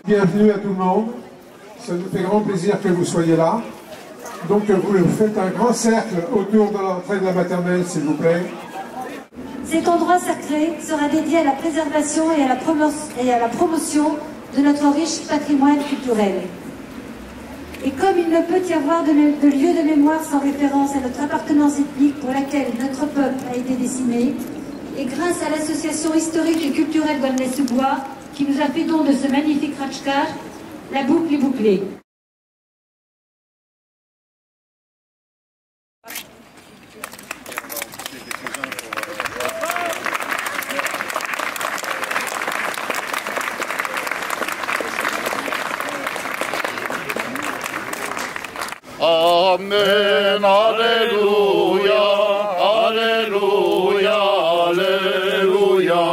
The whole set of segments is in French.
Bienvenue à tout le monde. Ça nous fait grand plaisir que vous soyez là. Donc vous faites un grand cercle autour de l'entrée de la maternelle, s'il vous plaît. Cet endroit sacré sera dédié à la préservation et à la promotion de notre riche patrimoine culturel. Et comme il ne peut y avoir de lieu de mémoire sans référence à notre appartenance ethnique pour laquelle notre peuple a été décimé, et grâce à l'association historique et culturelle d'Aulnay-sous-Bois, qui nous a fait don de ce magnifique Ratchkar, la boucle est bouclée. Amen, Alleluia, Alleluia, Alleluia.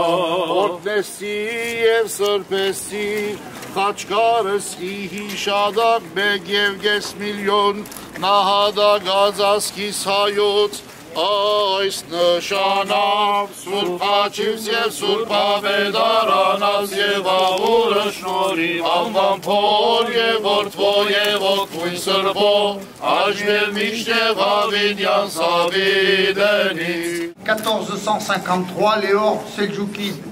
Ortnesti ev sırpesti, Kaçkarız ihi şadak begevges milyon, Nahada gazaski sayut, Ais nëshanav, surpa qivzjev, surpa vedaranaz, Jeva urëshnori, Amvan poljevo, tvojevo, kuj sërbo, Ajvel mishteva vidjan savideni. 1453, les hordes seldjoukides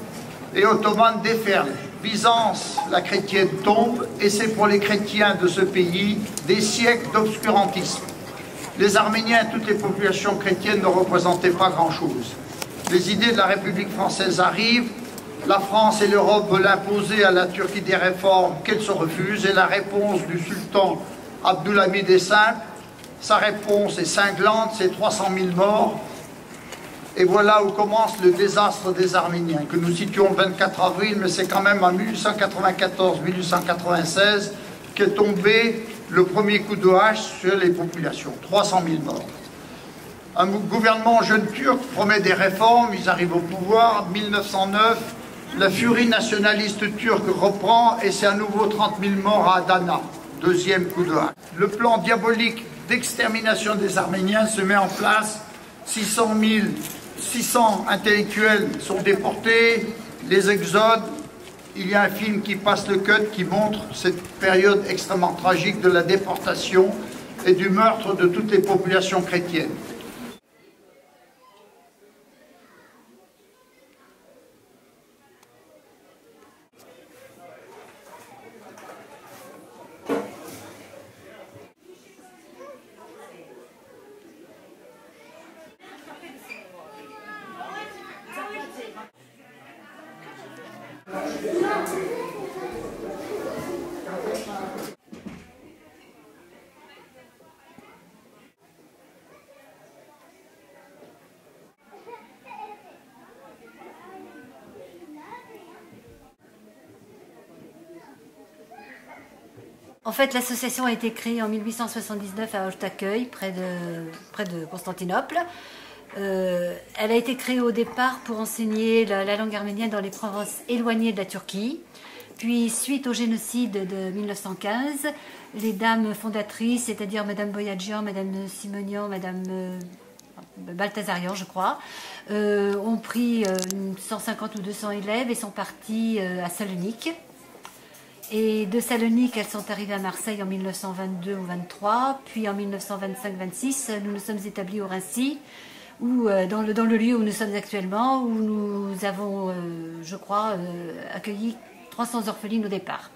et ottomanes déferlent. Byzance, la chrétienne, tombe, et c'est pour les chrétiens de ce pays des siècles d'obscurantisme. Les Arméniens et toutes les populations chrétiennes ne représentaient pas grand-chose. Les idées de la République française arrivent, la France et l'Europe veulent imposer à la Turquie des réformes qu'elle se refuse, et la réponse du sultan Abdülhamid est simple. Sa réponse est cinglante, c'est 300 000 morts. Et voilà où commence le désastre des Arméniens, que nous situons le 24 avril, mais c'est quand même en 1894-1896 qu'est tombé le premier coup de hache sur les populations, 300 000 morts. Un gouvernement jeune turc promet des réformes, ils arrivent au pouvoir. 1909, la furie nationaliste turque reprend et c'est à nouveau 30 000 morts à Adana, deuxième coup de hache. Le plan diabolique d'extermination des Arméniens se met en place, 600 intellectuels sont déportés, les exodes. Il y a un film qui passe le cut qui montre cette période extrêmement tragique de la déportation et du meurtre de toutes les populations chrétiennes. En fait, l'association a été créée en 1879 à Ortaköy, près de Constantinople. Elle a été créée au départ pour enseigner la langue arménienne dans les provinces éloignées de la Turquie. Puis, suite au génocide de 1915, les dames fondatrices, c'est-à-dire Madame Boyadjian, Madame Simonian, Madame Balthazarian, je crois, ont pris 150 ou 200 élèves et sont partis à Salonique. Et de Salonique, elles sont arrivées à Marseille en 1922 ou 23, puis en 1925-26, nous nous sommes établis au Raincy, où, dans le lieu où nous sommes actuellement, où nous avons, je crois, accueilli 300 orphelines au départ.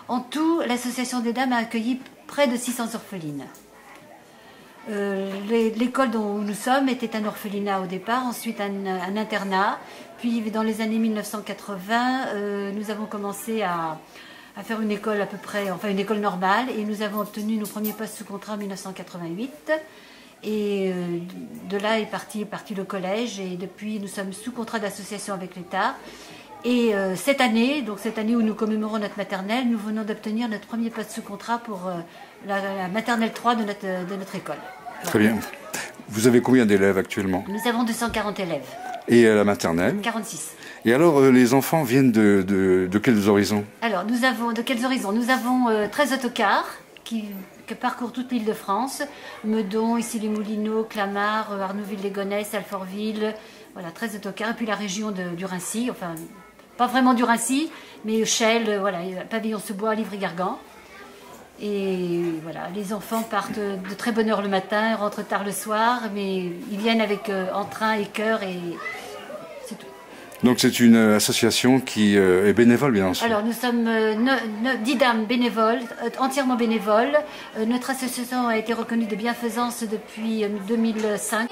En tout, l'association des dames a accueilli près de 600 orphelines. L'école dont nous sommes était un orphelinat au départ, ensuite un internat, puis dans les années 1980, nous avons commencé à faire une école à peu près, enfin une école normale, et nous avons obtenu nos premiers postes sous contrat en 1988. Et de là est parti le collège, et depuis nous sommes sous contrat d'association avec l'État. Et cette année où nous commémorons notre maternelle, nous venons d'obtenir notre premier poste sous contrat pour la maternelle 3 de notre école. Très bien. Vous avez combien d'élèves actuellement? Nous avons 240 élèves. Et à la maternelle? 46. Et alors, les enfants viennent de quels horizons? Alors, de quels horizons? Nous avons 13 autocars qui qui parcourt toute l'île de France, Meudon, ici les Moulineaux, Clamart, Arnouville-les-Gonesse, Alfortville, voilà, 13 autocars, et puis la région du Rincy, enfin, pas vraiment du Rincy, mais Chelles, voilà, Pavillon-sous-Bois, Livry-Gargan. Et voilà, les enfants partent de très bonne heure le matin, rentrent tard le soir, mais ils viennent avec entrain et cœur et c'est tout. Donc c'est une association qui est bénévole, bien sûr. Alors nous sommes 10 dames bénévoles, entièrement bénévoles. Notre association a été reconnue de bienfaisance depuis 2005.